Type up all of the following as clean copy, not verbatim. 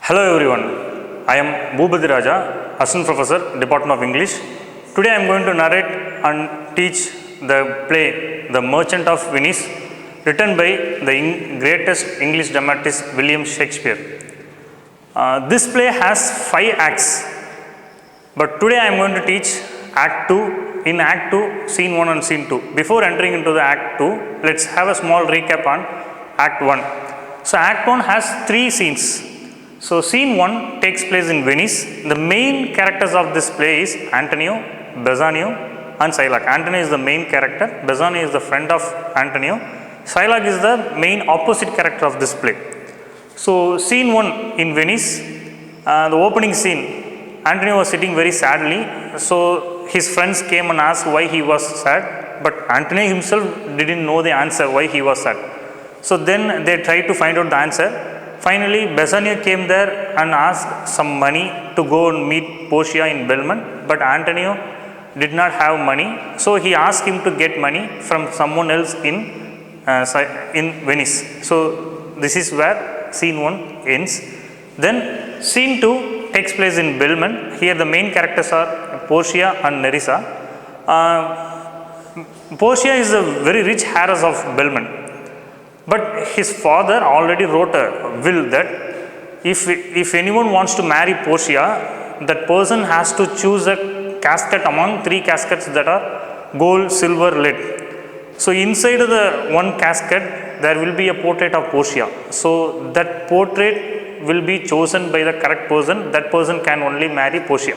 Hello everyone, I am Boopathiraja, Assistant Professor, Department of English. Today I am going to narrate and teach the play The Merchant of Venice, written by the greatest English dramatist William Shakespeare. This play has 5 acts, but today I am going to teach Act 2. In Act 2, Scene 1 and Scene 2. Before entering into the Act 2, let's have a small recap on Act 1. So Act 1 has 3 scenes. So Scene 1 takes place in Venice. The main characters of this play is Antonio, Bassanio and Shylock. Antonio is the main character, Bassanio is the friend of Antonio, Shylock is the main opposite character of this play. So Scene 1 in Venice, the opening scene, Antonio was sitting very sadly. So his friends came and asked why he was sad, but Antonio himself didn't know the answer why he was sad. So then they tried to find out the answer. Finally, Bassanio came there and asked some money to go and meet Portia in Belmont, but Antonio did not have money. So he asked him to get money from someone else in Venice. So this is where Scene 1 ends. Then Scene 2 takes place in Belmont. Here the main characters are Portia and Nerissa. Portia is a very rich heiress of Belmont. But his father already wrote a will that if anyone wants to marry Portia, that person has to choose a casket among 3 caskets that are gold, silver, lead. So inside of the one casket, there will be a portrait of Portia. So that portrait will be chosen by the correct person. That person can only marry Portia.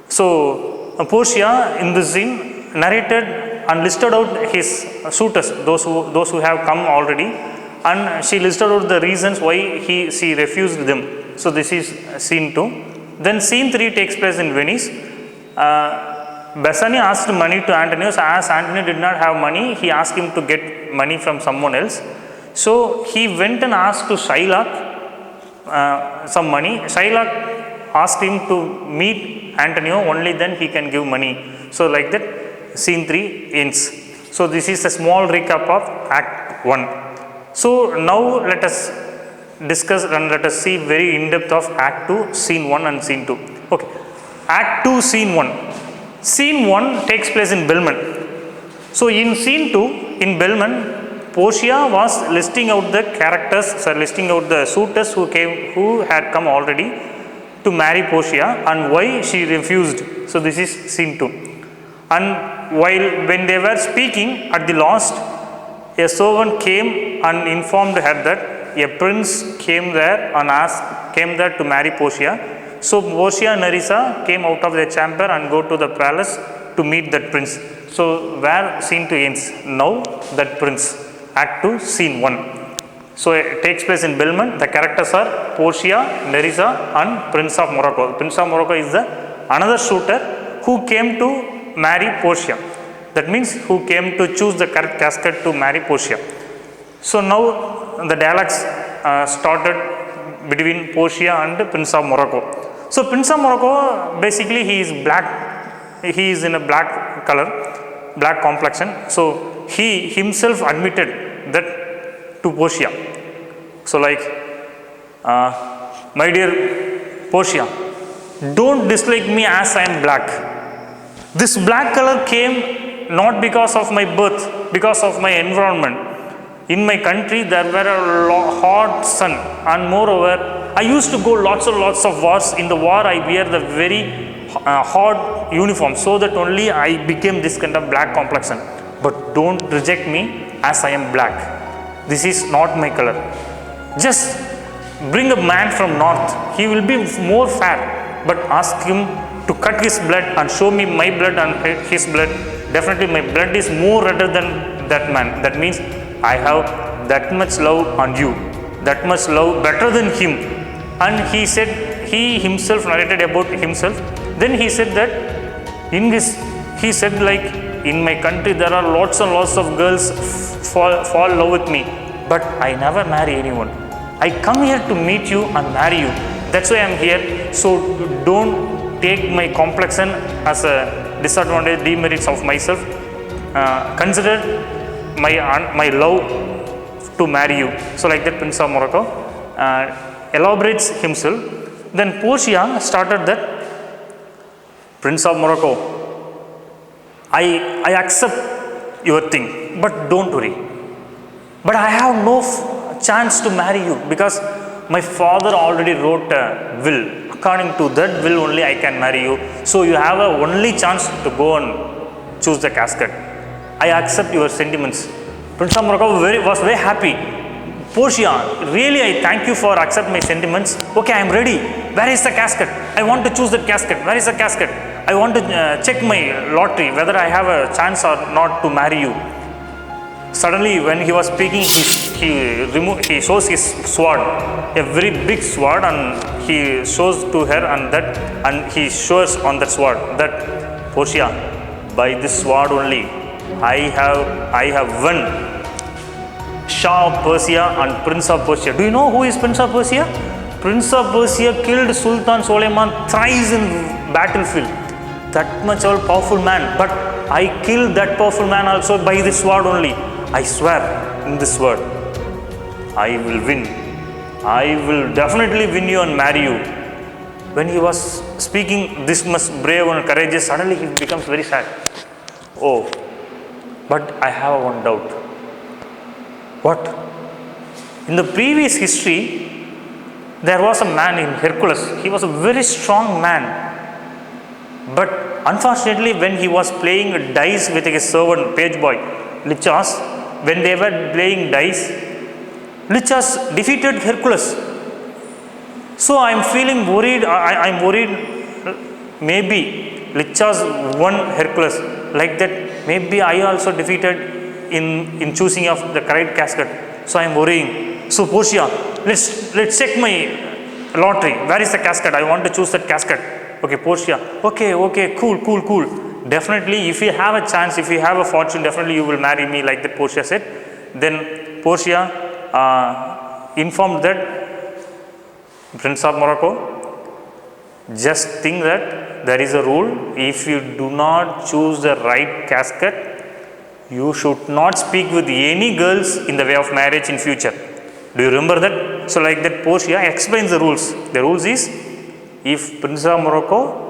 So Portia in this scene narrated and listed out his suitors, those who have come already, and she listed out the reasons why she refused them. So this is Scene 2. Then Scene 3 takes place in Venice. Bassanio asked money to Antonio. So as Antonio did not have money, he asked him to get money from someone else. So he went and asked to Shylock some money. Shylock asked him to meet Antonio, only then he can give money. So like that Scene 3 ends. So this is a small recap of Act 1. So now let us discuss and let us see very in depth of Act 2, Scene 1 and Scene 2. Okay. Act 2, Scene 1. Scene 1 takes place in Belmont. So in Scene 2, in Belmont, Portia was listing out the characters, listing out the suitors who had come already to marry Portia and why she refused. So this is Scene 2. And when they were speaking at the last, a servant came and informed her that a prince came there to marry Portia. So Portia and Nerissa came out of their chamber and go to the palace to meet that prince. So where Scene 2 ends? Now that prince. Act 2, Scene 1. So it takes place in Belmont. The characters are Portia, Nerissa and Prince of Morocco. Prince of Morocco is another suitor who came to marry Portia. That means who came to choose the correct casket to marry Portia. So now the dialogues started between Portia and Prince of Morocco. So Prince of Morocco, basically he is black. He is in a black color, black complexion. So he himself admitted that to Portia. So like, my dear Portia, don't dislike me as I am black. This black color came not because of my birth, because of my environment. In my country, there were a hot sun, and moreover, I used to go lots of wars. In the war, I wear the very hot uniform, so that only I became this kind of black complexion. But don't reject me as I am black. This is not my color. Just bring a man from north. He will be more fair, but ask him to cut his blood and show me my blood and his blood. Definitely my blood is more redder than that man. That means I have that much love on you, that much love better than him. And he said, he himself narrated about himself. Then he said that he said like, in my country there are lots and lots of girls fall in love with me, but I never marry anyone. I come here to meet you and marry you. That's why I am here. So don't take my complexion as a disadvantage, demerits of myself. Consider my love to marry you. So like that Prince of Morocco elaborates himself. Then Portia started that, Prince of Morocco, I accept your thing, but don't worry. But I have no chance to marry you because my father already wrote a will. According to that will only I can marry you. So you have a only chance to go and choose the casket. I accept your sentiments. Prince of Morocco was very happy. Portia, really I thank you for accept my sentiments. Okay, I am ready. Where is the casket? I want to choose that casket. Where is the casket? I want to check my lottery whether I have a chance or not to marry you. Suddenly when he was speaking, he shows his sword, a very big sword, and he shows to her, and he shows on that sword that, Portia, by this sword only I have won Shah of Persia and Prince of Persia. Do you know who is Prince of Persia? Prince of Persia killed Sultan Suleiman thrice in battlefield. That much of a powerful man. But I killed that powerful man also by this sword only. I swear in this word, I will win. I will definitely win you and marry you. When he was speaking this much brave and courageous, suddenly he becomes very sad. Oh, but I have one doubt. What? In the previous history, there was a man in Hercules. He was a very strong man. But unfortunately, when he was playing dice with his servant, page boy, Lichas, when they were playing dice, Lichas defeated Hercules. So I am feeling worried. I am worried. Maybe Lichas won Hercules. Like that, maybe I also defeated in choosing of the correct casket. So I am worrying. So Portia, let's check my lottery. Where is the casket? I want to choose that casket. Okay, Portia. Okay, cool. Definitely, if you have a chance, if you have a fortune, definitely you will marry me, like that Portia said. Then Portia informed that, Prince of Morocco, just think that there is a rule. If you do not choose the right casket, you should not speak with any girls in the way of marriage in future. Do you remember that? So like that, Portia explains the rules. The rules is, if Prince of Morocco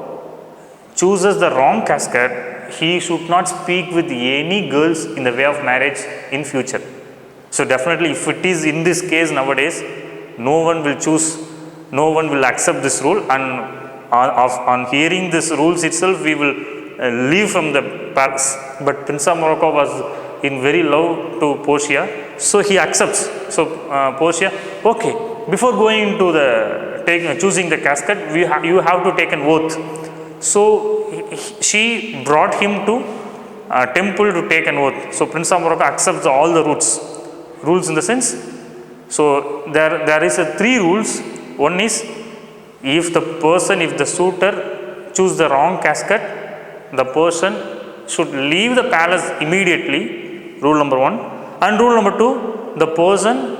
chooses the wrong casket, he should not speak with any girls in the way of marriage in future. So definitely, if it is in this case nowadays, no one will accept this rule, and on hearing this rules itself, we will leave from the palace. But Prince of Morocco was in very love to Portia, so he accepts. So Portia, okay, before going into the choosing the casket, you have to take an oath. So she brought him to a temple to take an oath. So Prince of Morocco accepts all the rules in the sense. So there is a 3 rules. One is, if the suitor choose the wrong casket, the person should leave the palace immediately. Rule number 1. And rule number 2, the person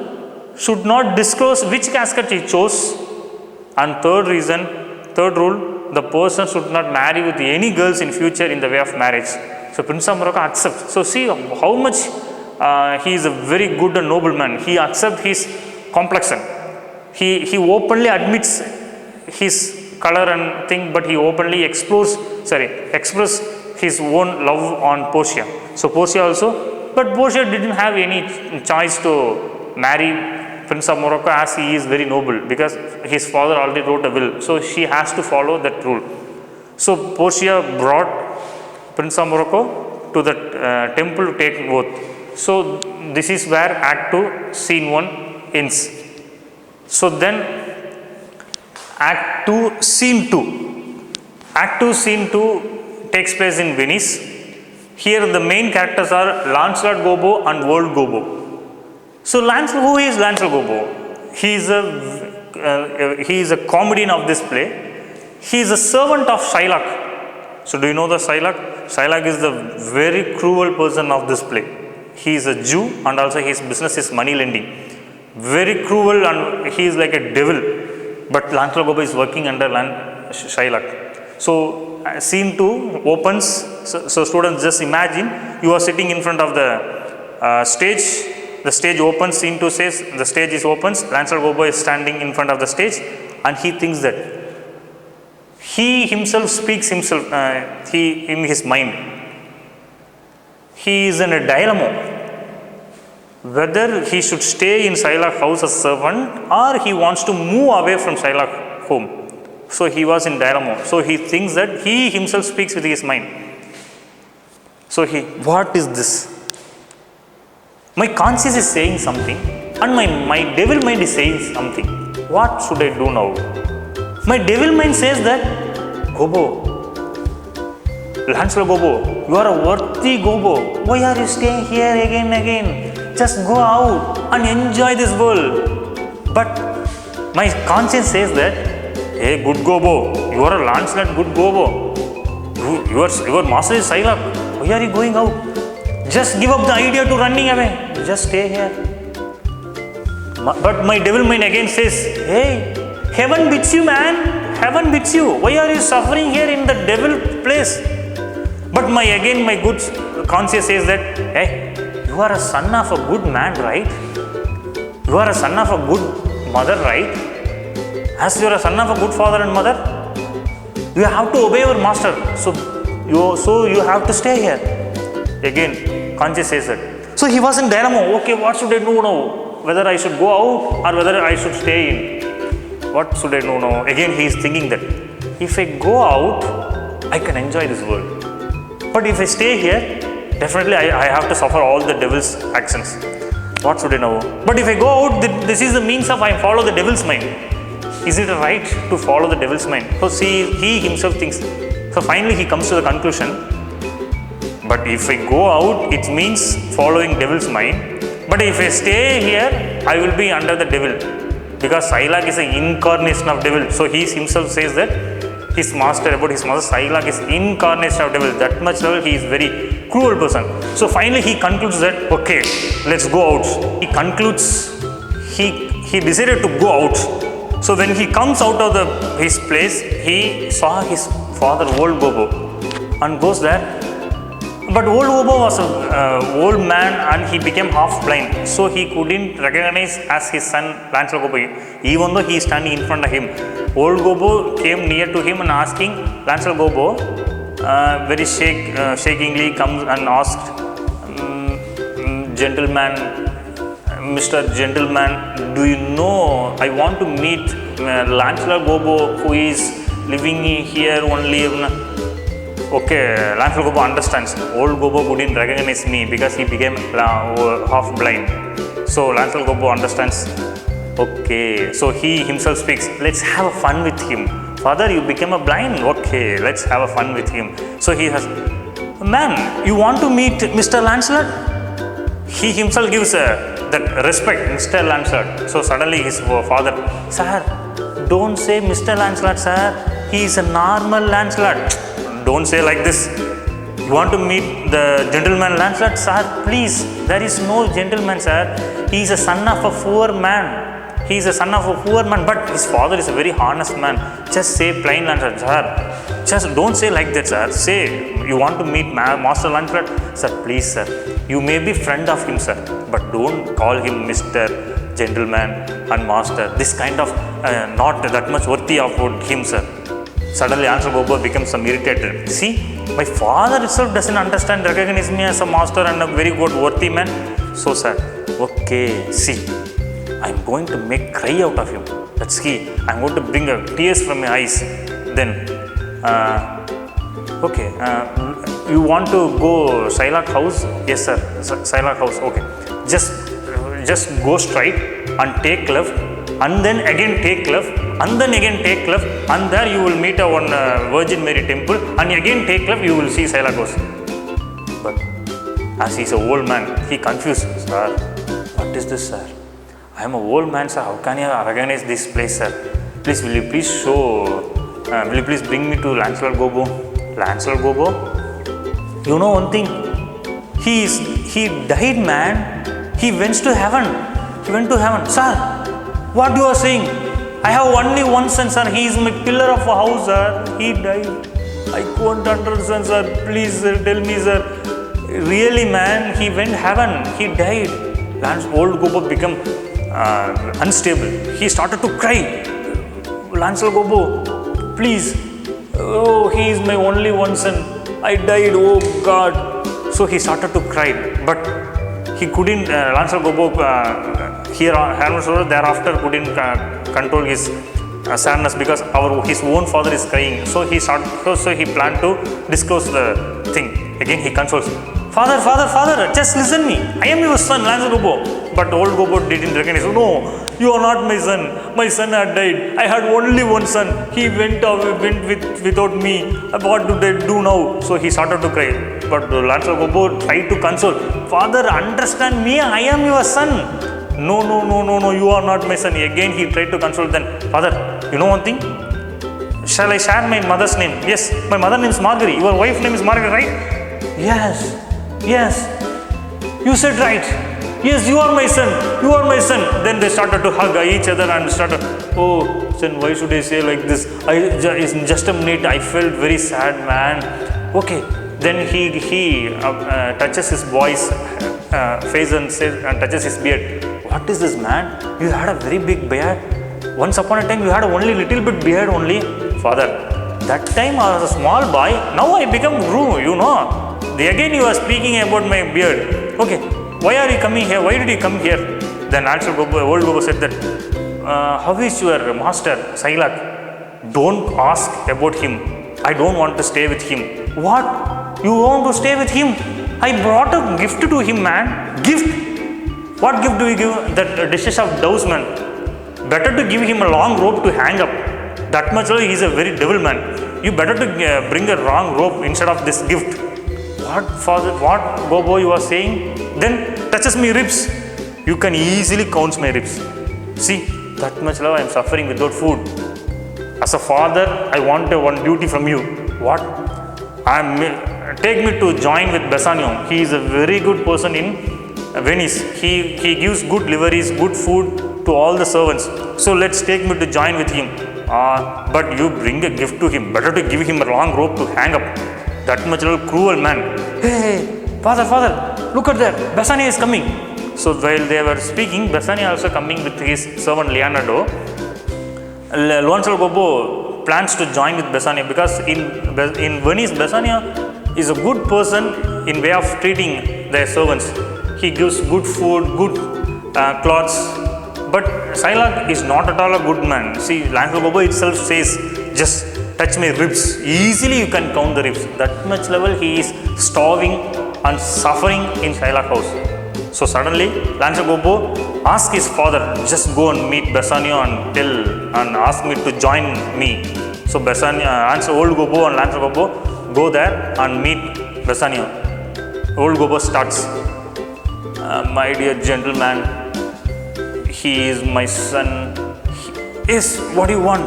should not disclose which casket he chose. And third rule, the person should not marry with any girls in future in the way of marriage. So Prince of Morocco accepts. So see how much he is a very good and noble man. He accepts his complexion. He openly admits his color and thing, but he openly express his own love on Portia. So Portia also, but Portia didn't have any choice to marry Prince of Morocco, as he is very noble, because his father already wrote a will. So she has to follow that rule. So Portia brought Prince of Morocco to the temple to take oath. So this is where Act 2, Scene 1 ends. So then Act 2, Scene 2. Act 2, Scene 2 takes place in Venice. Here the main characters are Lancelot Gobbo and World Gobbo. So who is Lancelot Gobbo? He is a comedian of this play. He is a servant of Shylock. So do you know the Shylock? Shylock is the very cruel person of this play. He is a Jew, and also his business is money lending. Very cruel, and he is like a devil. But Lancelot Gobbo is working under Shylock. So Scene 2 opens. So students, just imagine you are sitting in front of the stage the stage opens, scene 2 says, the stage is opens, Lancelot Gobo is standing in front of the stage, and he thinks that he himself speaks himself, in his mind. He is in a dilemma, whether he should stay in Shylock's house as servant or he wants to move away from Shylock's home. So he was in dilemma. So he thinks that he himself speaks with his mind. So what is this? My conscience is saying something and my devil mind is saying something. What should I do now? My devil mind says that, Gobo, Lancelot Gobo, you are a worthy Gobo. Why are you staying here again and again? Just go out and enjoy this world. But my conscience says that, hey, good Gobo, you are a Lancelot, good Gobo. Your master is Shylock. Why are you going out? Just give up the idea to running away. Just stay here. But my devil mind again says, hey, heaven beats you, man. Heaven beats you. Why are you suffering here in the devil place? But my good conscience says that, hey, you are a son of a good man, right? You are a son of a good mother, right? As you are a son of a good father and mother, you have to obey your master. So you have to stay here. Again, conscience says that. So he was in dilemma. Okay, what should I do now? Whether I should go out or whether I should stay in. What should I do now? Again, he is thinking that if I go out, I can enjoy this world. But if I stay here, definitely I have to suffer all the devil's actions. What should I know? But if I go out, this is the means of I follow the devil's mind. Is it right to follow the devil's mind? So see, he himself thinks. So finally he comes to the conclusion, but if I go out, it means following devil's mind. But if I stay here, I will be under the devil. Because Shylock is an incarnation of devil. So he himself says that his master, Shylock is incarnation of devil. That much level, he is very cruel person. So finally he concludes that, okay, let's go out. He concludes, he decided to go out. So when he comes out of his place, he saw his father, old Gobo, and goes there. But old Gobo was an old man and he became half blind. So he couldn't recognize as his son Lancelot Gobo, even though he is standing in front of him. Old Gobo came near to him and asking Lancelot Gobo, very shakingly comes and asked, gentleman, Mr. Gentleman, do you know, I want to meet Lancelot Gobo who is living here only. Okay, Lancelot Gobo understands. Old Gobo couldn't recognize me because he became half blind. So Lancelot Gobo understands. Okay, so he himself speaks. Let's have a fun with him. Father, you became a blind. Okay, let's have a fun with him. So he has, man, you want to meet Mr. Lancelot? He himself gives that respect, Mr. Lancelot. So suddenly his father, sir, don't say Mr. Lancelot, sir. He is a normal Lancelot. Don't say like this. You want to meet the gentleman Lancelot, sir? Please, there is no gentleman, sir. He is a son of a poor man. He is a son of a poor man, but his father is a very honest man. Just say plain Lancelot, sir. Just don't say like that, sir. Say, you want to meet Master Lancelot? Sir, please, sir. You may be friend of him, sir, but don't call him Mr. Gentleman and Master. This kind of not that much worthy of him, sir. Suddenly, Lancelot Gobo becomes some irritated. See, my father itself doesn't understand, recognize me as a master and a very good worthy man. So, sir, okay, see, I'm going to make cry out of him. That's key. I'm going to bring tears from my eyes. Then, okay, you want to go Shylock house? Yes, sir. Shylock house. Okay. Just go straight and take left, and then again take left, and then again take left, and there you will meet one Virgin Mary temple, and again take left, you will see Shylock house. But as he's an old man, he confused. Sir, what is this, sir? I am an old man, sir. How can I recognize this place, sir? Please, will you please show? Will you please bring me to Lancelot Gobo? Lancelot Gobo? You know one thing? He died, man. He went to heaven. He went to heaven. Sir, what you are saying? I have only one son, sir. He is my pillar of a house, sir. He died. I can't understand, sir. Please, sir, tell me, sir. Really, man, he went heaven. He died. Old Gobo became unstable. He started to cry. Lancel Gobo, please. Oh, he is my only one son. I died. Oh God. So he started to cry. But he couldn't, Lancel Gobo thereafter couldn't control his sadness because his own father is crying. So he planned to disclose the thing. Again he consoles. Father, just listen me. I am your son, Lancel Gobo. But old Gobo didn't recognize. No, you are not my son. My son had died. I had only one son. He went without me. What do they do now? So he started to cry. But Lancel Gobo tried to console. Father, understand me. I am your son. No, you are not my son. Again he tried to console. Then, Father, you know one thing? Shall I share my mother's name? Yes, my mother's name is Marguerite. Your wife's name is Margaret, right? Yes. You said right. Yes, you are my son. Then they started to hug each other and started, oh, son, why should I say like this? In just a minute, I felt very sad, man. Okay. Then he touches his boy's face and touches his beard. What is this, man? You had a very big beard. Once upon a time, you had only little bit beard only. Father, that time I was a small boy. Now I become grew, you know. Again you are speaking about my beard. Okay, why are you coming here? Why did you come here? Then old Gobo said that, how is your master, Sailak? Don't ask about him. I don't want to stay with him. What? You want to stay with him? I brought a gift to him, man. Gift? What gift do you give? That dishes of doves, man. Better to give him a long rope to hang up. That much he is a very devil, man. You better to bring a wrong rope instead of this gift. What, Father? What, Gobo, you are saying? Then touches me ribs. You can easily count my ribs. See, that much love I am suffering without food. As a father, I want one duty from you. What? Take me to join with Bassanio. He is a very good person in Venice. He gives good liveries, good food to all the servants. So let's take me to join with him. But you bring a gift to him. Better to give him a long rope to hang up. That much cruel, man. Hey, father, look at that. Bassanio is coming. So while they were speaking, Bassanio also coming with his servant Leonardo. Lancel Gobo plans to join with Bassanio because in Venice, Bassanio is a good person in way of treating their servants. He gives good food, good clothes. But Sailak is not at all a good man. See, Lancel Gobo itself says, just touch my ribs. Easily you can count the ribs. That much level he is starving and suffering in Sailak house. So suddenly, Lancel Gobo asks his father, just go and meet Bassanio and ask me to join me. So Bassanio, old Gobo and Lancel Gobo go there and meet Bassanio. Old Gobo starts, my dear gentleman, he is my son. Yes, what do you want?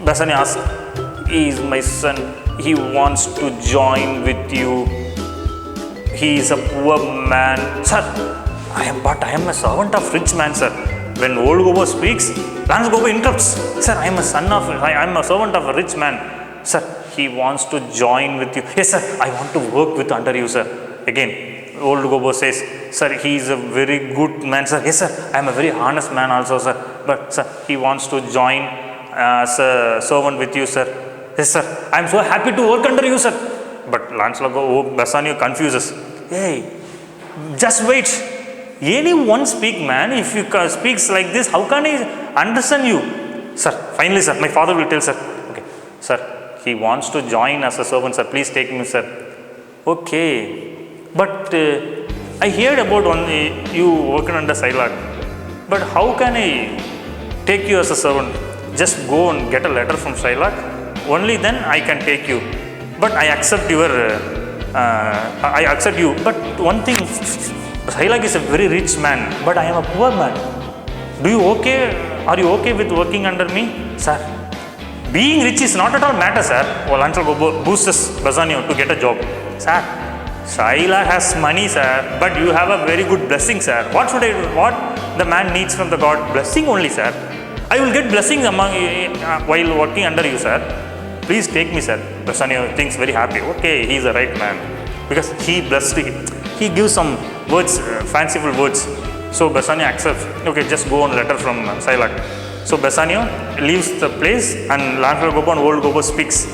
Bassanio asks, he is my son. He wants to join with you. He is a poor man. Sir, I am a servant of rich man, sir. When old Gobo speaks, Lancel Gobo interrupts. Sir, I am a servant of a rich man. Sir, he wants to join with you. Yes, sir, I want to work with under you, sir. Again, old Gobo says, sir, he is a very good man, sir. Yes, sir, I am a very honest man also, sir. But, sir, he wants to join as a servant with you, sir. Yes, sir, I am so happy to work under you, sir. But Lancel Gobo, Bassanio confuses. Hey, just wait. Anyone speak, man. If you speaks like this, how can I understand you? Sir, finally, sir, my father will tell, sir. Okay, sir, he wants to join as a servant, sir. Please take me, sir. Okay, but I heard about you working under Sailak. But how can I take you as a servant? Just go and get a letter from Sailak. Only then I can take you. But I accept you. But one thing, Sailak is a very rich man, but I am a poor man. Are you okay with working under me? Sir, being rich is not at all matter, sir. Lancel Gobo boosts Bassanio to get a job. Sir, Sailak has money, sir, but you have a very good blessing, sir. What the man needs from the God? Blessing only, sir. I will get blessings while working under you, sir. Please take me, sir. Bassanio thinks very happy. Okay, he is the right man. Because he blessed him. He gives some words, fanciful words. So Bassanio accepts, okay, just go on letter from Shylock. So Bassanio leaves the place and Lancel Gobbo and old Gobbo speaks.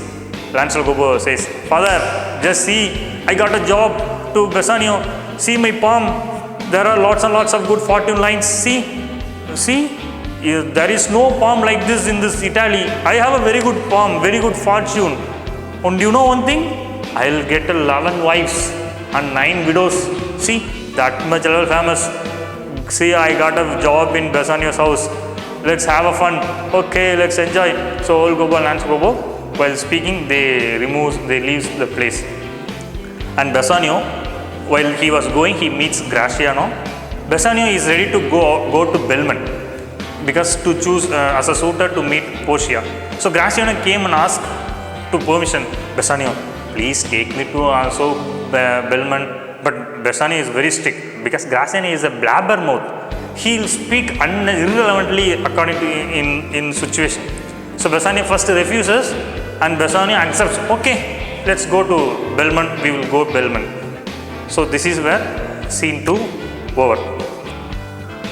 Lancel Gobbo says, Father, just see, I got a job to Bassanio. See my palm. There are lots and lots of good fortune lines. See, there is no palm like this in this Italy. I have a very good palm, very good fortune. And you know one thing? I will get 11 wives and 9 widows. See, that much level famous. See, I got a job in Bassanio's house. Let's have a fun. Okay, let's enjoy. So old Gobbo and Lance Gobbo, while speaking, they leaves the place. And Bassanio, while he was going, he meets Graziano. Bassanio is ready to go to Belmont because to choose as a suitor to meet Portia. So Graziano came and asked to permission, Bassanio, please take me to also Belmont. But Bassanio is very strict because Graziano is a blabbermouth. He will speak irrelevantly according to in situation. So Bassanio first refuses and Bassanio accepts. Okay, let's go to Belmont. We will go Belmont. So this is where scene 2 over.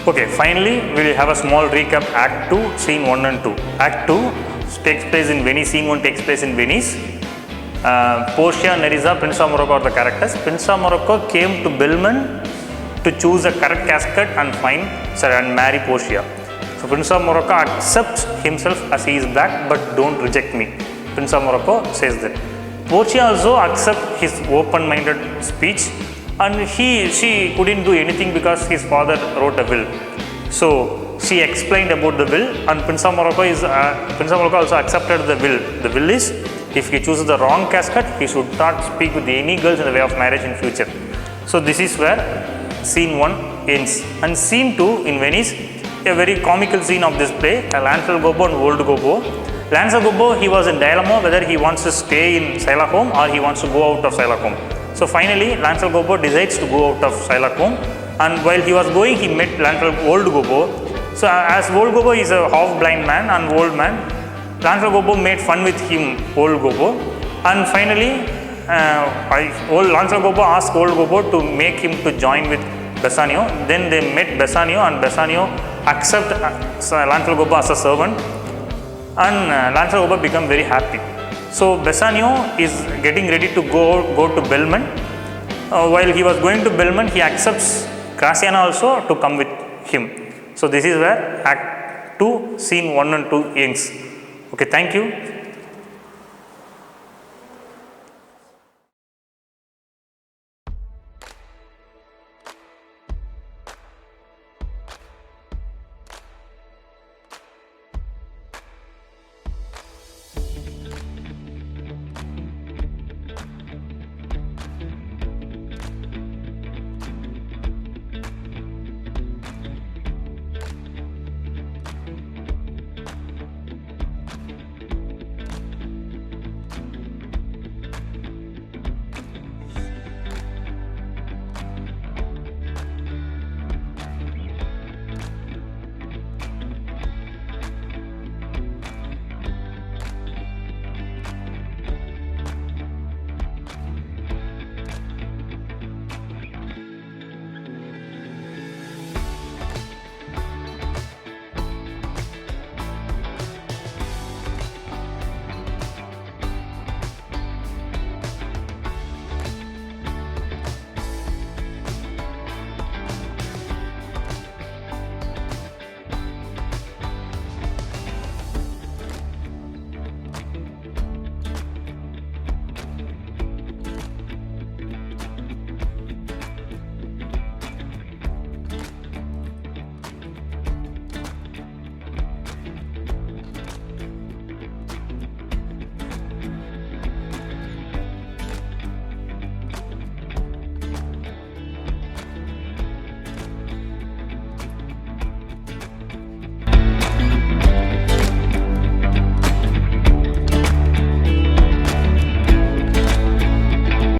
Okay, finally we will have a small recap. Act 2, scene 1 and 2. Act 2 takes place in Venice. Scene 1 takes place in Venice. Portia, Nerissa, Prince of Morocco are the characters. Prince of Morocco came to Belmont to choose a correct casket and marry Portia. So Prince of Morocco accepts himself as he is black, but don't reject me. Prince of Morocco says that. Portia also accepts his open-minded speech, and she couldn't do anything because his father wrote a will. So she explained about the will, and Prince of Morocco also accepted the will. The will is, if he chooses the wrong casket, he should not speak with any girls in the way of marriage in future. So this is where scene 1 ends. And scene 2 in Venice, a very comical scene of this play, Lancel Gobbo and old Gobbo. Lancel Gobbo, he was in dilemma whether he wants to stay in Shylock home or he wants to go out of Shylock home. So finally, Lancel Gobbo decides to go out of Shylock home, and while he was going, he met old Gobbo. So as old Gobbo is a half-blind man and old man, Lancel Gobbo made fun with him, old Gobbo, and finally, Lancel Gobbo asked old Gobbo to make him to join with Bassanio. Then they met Bassanio, and Bassanio accepted Lancel Gobbo as a servant, and Lancel Gobbo became very happy. So Bassanio is getting ready to go to Belmont. While he was going to Belmont, he accepts Graziano also to come with him. So this is where Act 2, Scene 1 and 2 ends. Okay, thank you.